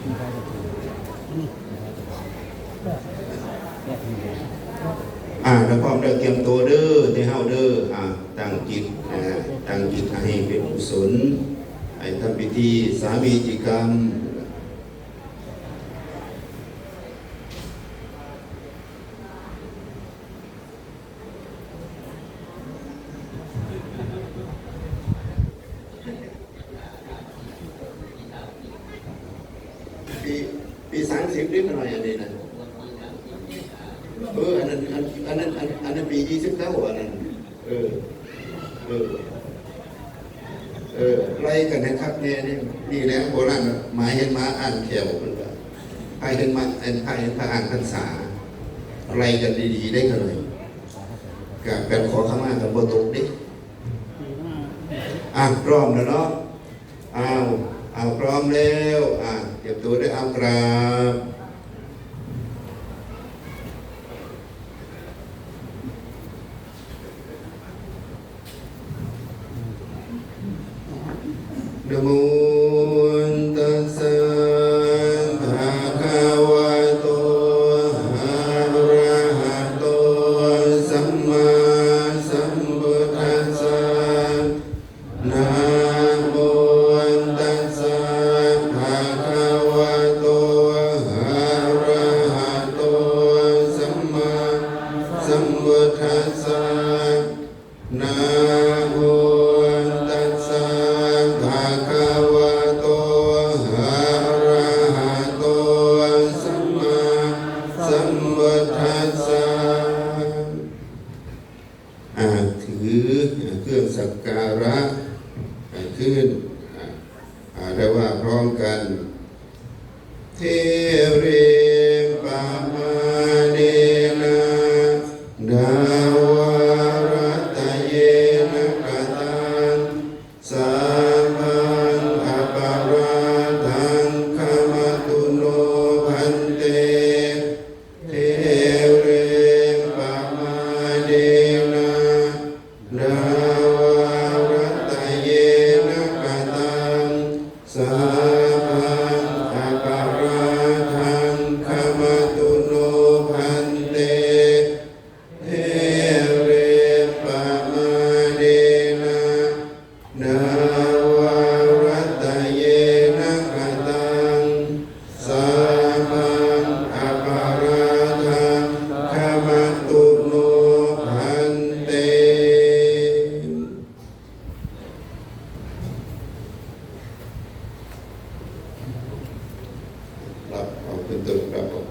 แล้วพร้อมเด้อเตรียมตัวเด้อที่เฮาเด้อตั้งจิตตั้งจิตให้เป็นกุศลให้ทำพิธีสามีจิกรรมปี30นิดหน่อยอันนี้นะอันนั้นปี29อันนั้นไล่กันให้ทักแน่นี่แหละโบราณหมายเห็นมาอ่านแถวมันว่าใครเห็นมาใครเห็นพระอ่านพรรษาไล่กันดีๆได้กันเลยกับแบบขอขมากันบนตกดิพร้อมแล้วเนาะพร้อมแล้วเตรียมตัวได้กราบนะโมตัสสะภะคะวะโตอะระหะโตสัมมาสัมพุทธัสสะนะโมตัสสะภะคะวะโตอะระหะโตสัมมาสัมพุทธัสสะนะโมตัสสะภะคะวะโตอะระหะโตสัมมาสัมพุทธัสสะถือเครื่องสักการะขึ้นได้ว่าพร้อมกันเทเรปะมาเนนะดาวารัตเยนะกตังสัมพันธ์อปาราทังขมาตุโนพันเตเทเรปะมาเนนะดาวารัตเยนะกตังสัมพันธ์อปาราทังขมาตุโนพันเตเทเรปะมาเนนะดาวารัตเยนะกตังสัมพันธ์อปาราทังขมาตุโนพันเตรับเอาเป็นตัวรับเอา